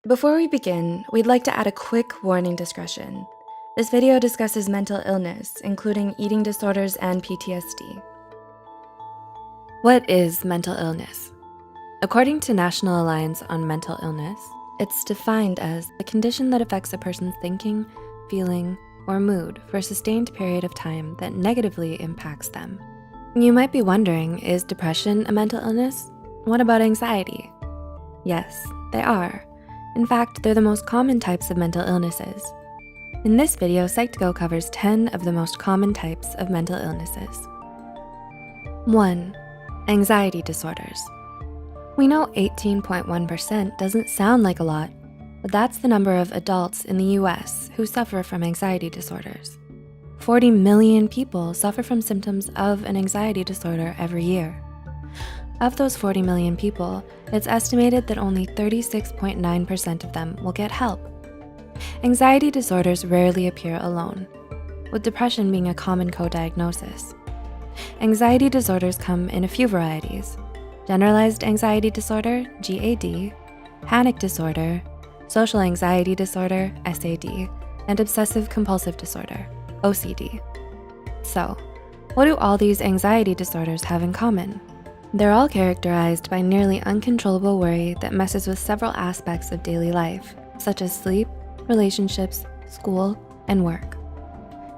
Before we begin, we'd like to add a quick warning discretion. This video discusses mental illness, including eating disorders and PTSD. What is mental illness? According to National Alliance on Mental Illness, it's defined as a condition that affects a person's thinking, feeling, or mood for a sustained period of time that negatively impacts them. You might be wondering, is depression a mental illness? What about anxiety? Yes, they are. In fact, they're the most common types of mental illnesses. In this video, Psych2Go covers 10 of the most common types of mental illnesses. 1. Anxiety disorders. We know 18.1% doesn't sound like a lot, but that's the number of adults in the US who suffer from anxiety disorders. 40 million people suffer from symptoms of an anxiety disorder every year. Of those 40 million people, it's estimated that only 36.9% of them will get help. Anxiety disorders rarely appear alone, with depression being a common co-diagnosis. Anxiety disorders come in a few varieties: generalized anxiety disorder, GAD, panic disorder, social anxiety disorder, SAD, and obsessive compulsive disorder, OCD. So, what do all these anxiety disorders have in common? They're all characterized by nearly uncontrollable worry that messes with several aspects of daily life, such as sleep, relationships, school, and work.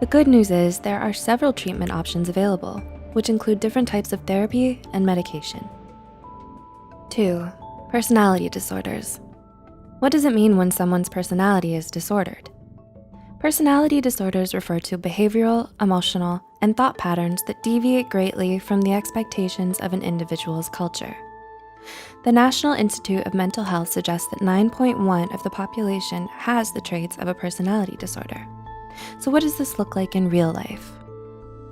The good news is there are several treatment options available, which include different types of therapy and medication. 2. Personality disorders. What does it mean when someone's personality is disordered? Personality disorders refer to behavioral, emotional, and thought patterns that deviate greatly from the expectations of an individual's culture. The National Institute of Mental Health suggests that 9.1% of the population has the traits of a personality disorder. So what does this look like in real life?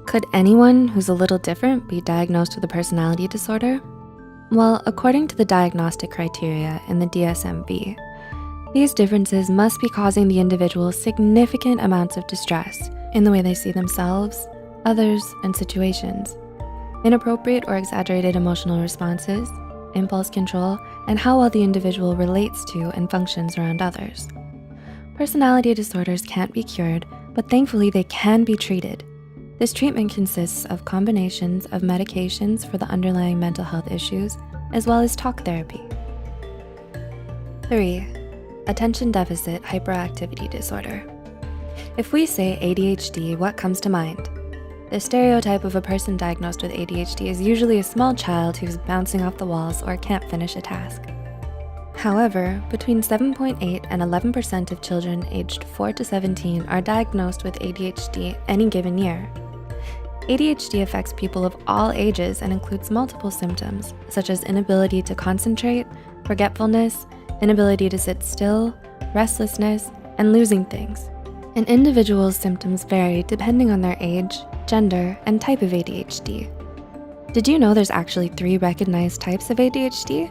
Could anyone who's a little different be diagnosed with a personality disorder? Well, according to the diagnostic criteria in the DSM-V, these differences must be causing the individual significant amounts of distress in the way they see themselves, others, and situations, inappropriate or exaggerated emotional responses, impulse control, and how well the individual relates to and functions around others. Personality disorders can't be cured, but thankfully they can be treated. This treatment consists of combinations of medications for the underlying mental health issues, as well as talk therapy. 3. Attention deficit hyperactivity disorder. If we say ADHD, what comes to mind? The stereotype of a person diagnosed with ADHD is usually a small child who's bouncing off the walls or can't finish a task. However, between 7.8% and 11% of children aged 4 to 17 are diagnosed with ADHD any given year. ADHD affects people of all ages and includes multiple symptoms, such as inability to concentrate, forgetfulness, inability to sit still, restlessness, and losing things. An individual's symptoms vary depending on their age, gender, and type of ADHD. Did you know there's actually 3 recognized types of ADHD?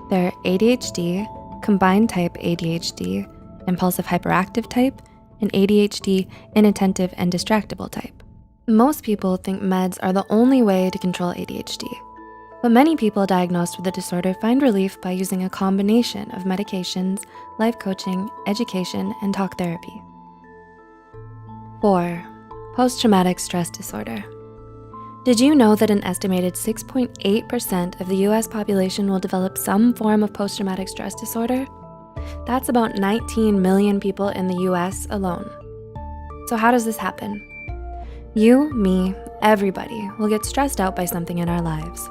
They're ADHD, combined type ADHD, impulsive hyperactive type, and ADHD inattentive and distractible type. Most people think meds are the only way to control ADHD. But many people diagnosed with the disorder find relief by using a combination of medications, life coaching, education, and talk therapy. 4. Post-traumatic stress disorder. Did you know that an estimated 6.8% of the US population will develop some form of post-traumatic stress disorder? That's about 19 million people in the US alone. So how does this happen? You, me, everybody will get stressed out by something in our lives.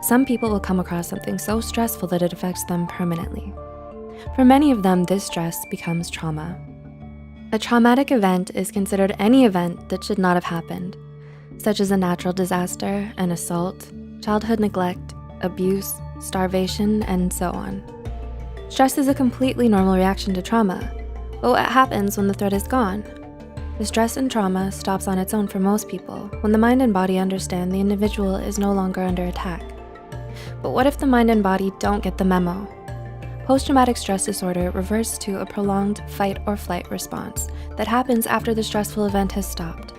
Some people will come across something so stressful that it affects them permanently. For many of them, this stress becomes trauma. A traumatic event is considered any event that should not have happened, such as a natural disaster, an assault, childhood neglect, abuse, starvation, and so on. Stress is a completely normal reaction to trauma, but what happens when the threat is gone? The stress and trauma stops on its own for most people when the mind and body understand the individual is no longer under attack. But what if the mind and body don't get the memo? Post-traumatic stress disorder refers to a prolonged fight or flight response that happens after the stressful event has stopped.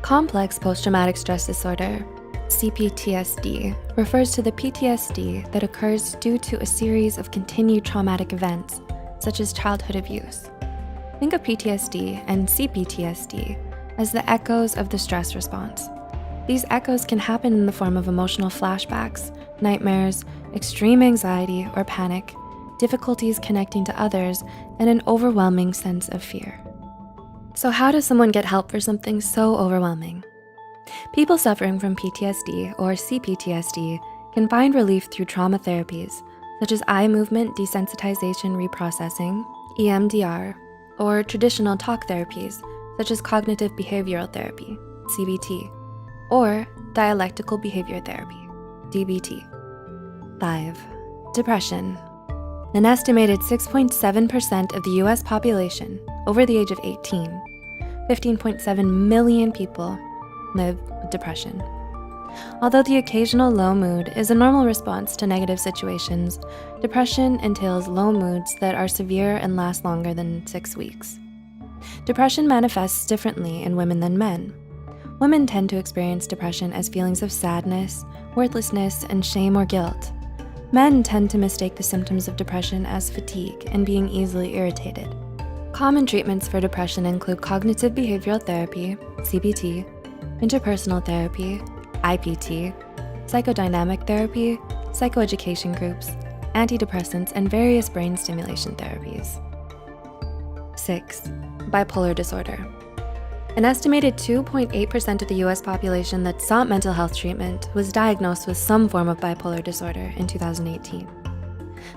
Complex post-traumatic stress disorder, CPTSD, refers to the PTSD that occurs due to a series of continued traumatic events, such as childhood abuse. Think of PTSD and CPTSD as the echoes of the stress response. These echoes can happen in the form of emotional flashbacks, nightmares, extreme anxiety or panic, difficulties connecting to others, and an overwhelming sense of fear. So how does someone get help for something so overwhelming? People suffering from PTSD or CPTSD can find relief through trauma therapies, such as eye movement desensitization reprocessing, EMDR, or traditional talk therapies, such as cognitive behavioral therapy, CBT, or dialectical behavior therapy, DBT. 5. Depression. An estimated 6.7% of the US population over the age of 18, 15.7 million people live with depression. Although the occasional low mood is a normal response to negative situations, depression entails low moods that are severe and last longer than 6 weeks. Depression manifests differently in women than men. Women tend to experience depression as feelings of sadness, worthlessness, and shame or guilt. Men tend to mistake the symptoms of depression as fatigue and being easily irritated. Common treatments for depression include cognitive behavioral therapy, CBT, interpersonal therapy, IPT, psychodynamic therapy, psychoeducation groups, antidepressants, and various brain stimulation therapies. 6. Bipolar disorder. An estimated 2.8% of the US population that sought mental health treatment was diagnosed with some form of bipolar disorder in 2018.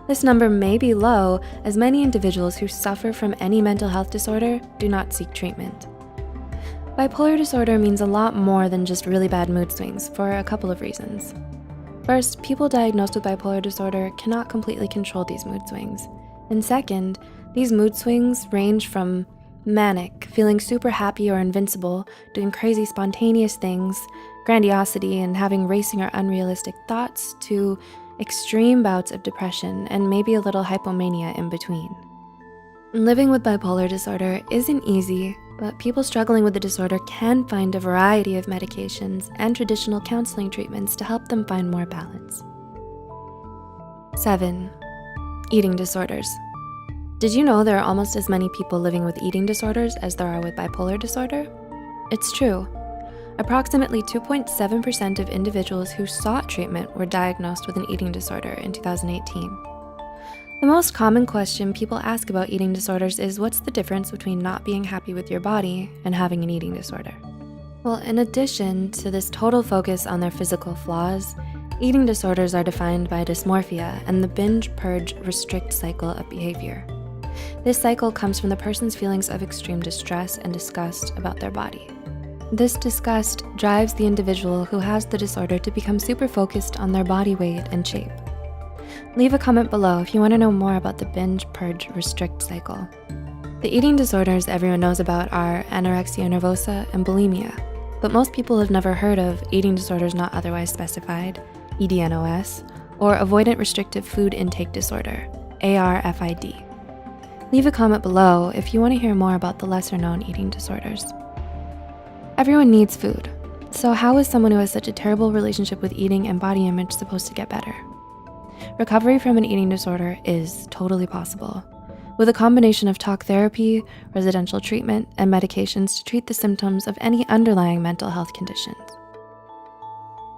This number may be low, as many individuals who suffer from any mental health disorder do not seek treatment. Bipolar disorder means a lot more than just really bad mood swings for a couple of reasons. First, people diagnosed with bipolar disorder cannot completely control these mood swings. And second, these mood swings range from manic, feeling super happy or invincible, doing crazy spontaneous things, grandiosity, and having racing or unrealistic thoughts, to extreme bouts of depression and maybe a little hypomania in between. Living with bipolar disorder isn't easy, but people struggling with the disorder can find a variety of medications and traditional counseling treatments to help them find more balance. 7. Eating disorders. Did you know there are almost as many people living with eating disorders as there are with bipolar disorder? It's true. Approximately 2.7% of individuals who sought treatment were diagnosed with an eating disorder in 2018. The most common question people ask about eating disorders is, what's the difference between not being happy with your body and having an eating disorder? Well, in addition to this total focus on their physical flaws, eating disorders are defined by dysmorphia and the binge, purge, restrict cycle of behavior. This cycle comes from the person's feelings of extreme distress and disgust about their body. This disgust drives the individual who has the disorder to become super focused on their body weight and shape. Leave a comment below if you want to know more about the binge, purge, restrict cycle. The eating disorders everyone knows about are anorexia nervosa and bulimia, but most people have never heard of eating disorders not otherwise specified, EDNOS, or avoidant restrictive food intake disorder, ARFID. Leave a comment below if you want to hear more about the lesser-known eating disorders. Everyone needs food, so how is someone who has such a terrible relationship with eating and body image supposed to get better? Recovery from an eating disorder is totally possible, with a combination of talk therapy, residential treatment, and medications to treat the symptoms of any underlying mental health conditions.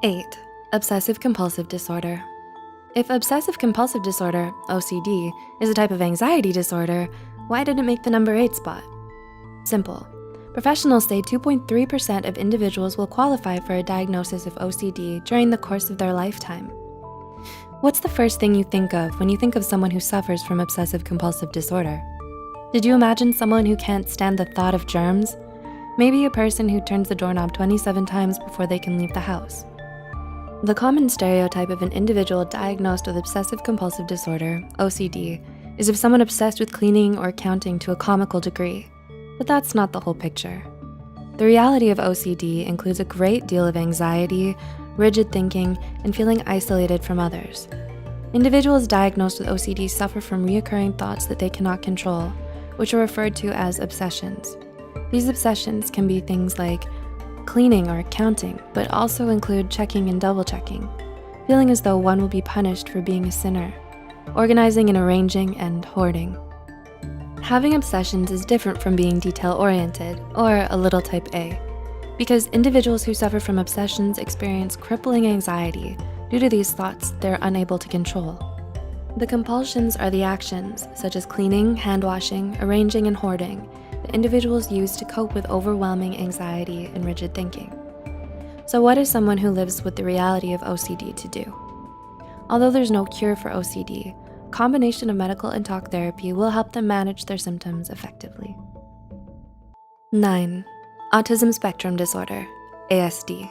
8. Obsessive compulsive disorder. If obsessive compulsive disorder, OCD, is a type of anxiety disorder, why did it make the number 8 spot? Simple. Professionals say 2.3% of individuals will qualify for a diagnosis of OCD during the course of their lifetime. What's the first thing you think of when you think of someone who suffers from obsessive compulsive disorder? Did you imagine someone who can't stand the thought of germs? Maybe a person who turns the doorknob 27 times before they can leave the house. The common stereotype of an individual diagnosed with obsessive compulsive disorder, OCD, is of someone obsessed with cleaning or counting to a comical degree. But that's not the whole picture. The reality of OCD includes a great deal of anxiety, rigid thinking, and feeling isolated from others. Individuals diagnosed with OCD suffer from reoccurring thoughts that they cannot control, which are referred to as obsessions. These obsessions can be things like cleaning or counting, but also include checking and double checking, feeling as though one will be punished for being a sinner, organizing and arranging, and hoarding. Having obsessions is different from being detail-oriented, or a little type A, because individuals who suffer from obsessions experience crippling anxiety due to these thoughts they're unable to control. The compulsions are the actions, such as cleaning, hand washing, arranging, and hoarding, that individuals use to cope with overwhelming anxiety and rigid thinking. So what is someone who lives with the reality of OCD to do? Although there's no cure for OCD, a combination of medical and talk therapy will help them manage their symptoms effectively. 9. Autism spectrum disorder, ASD.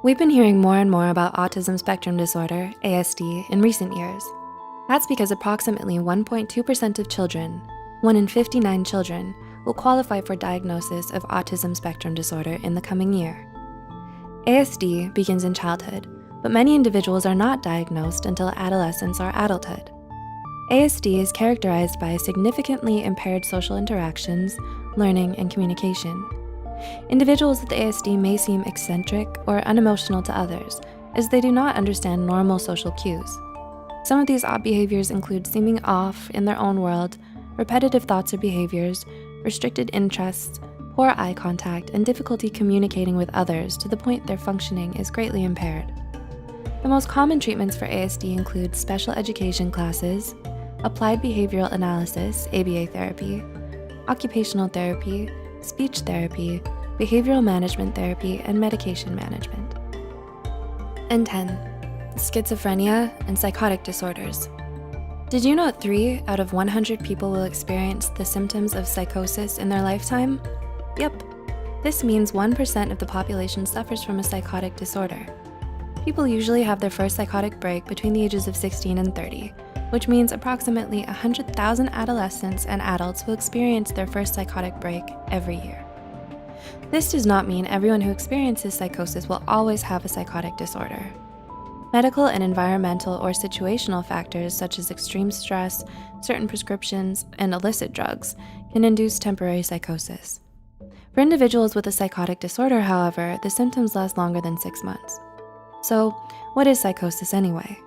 We've been hearing more and more about autism spectrum disorder, ASD, in recent years. That's because approximately 1.2% of children, 1 in 59 children, will qualify for diagnosis of autism spectrum disorder in the coming year. ASD begins in childhood, but many individuals are not diagnosed until adolescence or adulthood. ASD is characterized by significantly impaired social interactions, learning, and communication. Individuals with ASD may seem eccentric or unemotional to others, as they do not understand normal social cues. Some of these odd behaviors include seeming off in their own world, repetitive thoughts or behaviors, restricted interests, poor eye contact, and difficulty communicating with others to the point their functioning is greatly impaired. The most common treatments for ASD include special education classes, applied behavioral analysis, ABA therapy, occupational therapy, speech therapy, behavioral management therapy, and medication management. And 10, schizophrenia and psychotic disorders. Did you know 3 out of 100 people will experience the symptoms of psychosis in their lifetime? Yep, this means 1% of the population suffers from a psychotic disorder. People usually have their first psychotic break between the ages of 16 and 30, which means approximately 100,000 adolescents and adults will experience their first psychotic break every year. This does not mean everyone who experiences psychosis will always have a psychotic disorder. Medical and environmental or situational factors such as extreme stress, certain prescriptions, and illicit drugs can induce temporary psychosis. For individuals with a psychotic disorder, however, the symptoms last longer than 6 months. So, what is psychosis anyway?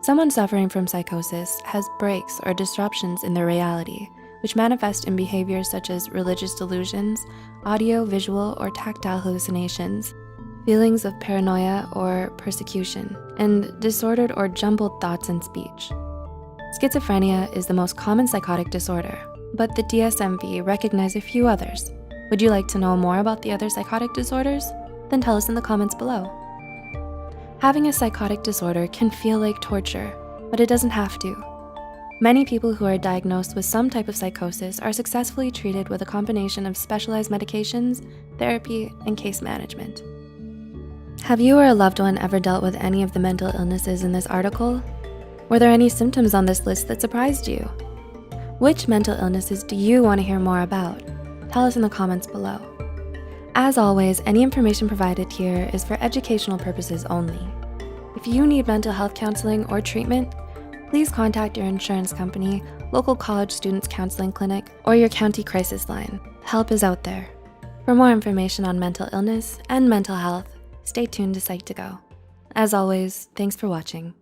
Someone suffering from psychosis has breaks or disruptions in their reality, which manifest in behaviors such as religious delusions, audio, visual, or tactile hallucinations, feelings of paranoia or persecution, and disordered or jumbled thoughts and speech. Schizophrenia is the most common psychotic disorder, but the DSM-V recognizes a few others. Would you like to know more about the other psychotic disorders? Then tell us in the comments below. Having a psychotic disorder can feel like torture, but it doesn't have to. Many people who are diagnosed with some type of psychosis are successfully treated with a combination of specialized medications, therapy, and case management. Have you or a loved one ever dealt with any of the mental illnesses in this article? Were there any symptoms on this list that surprised you? Which mental illnesses do you want to hear more about? Tell us in the comments below. As always, any information provided here is for educational purposes only. If you need mental health counseling or treatment, please contact your insurance company, local college students counseling clinic, or your county crisis line. Help is out there. For more information on mental illness and mental health, stay tuned to Psych2Go. As always, thanks for watching.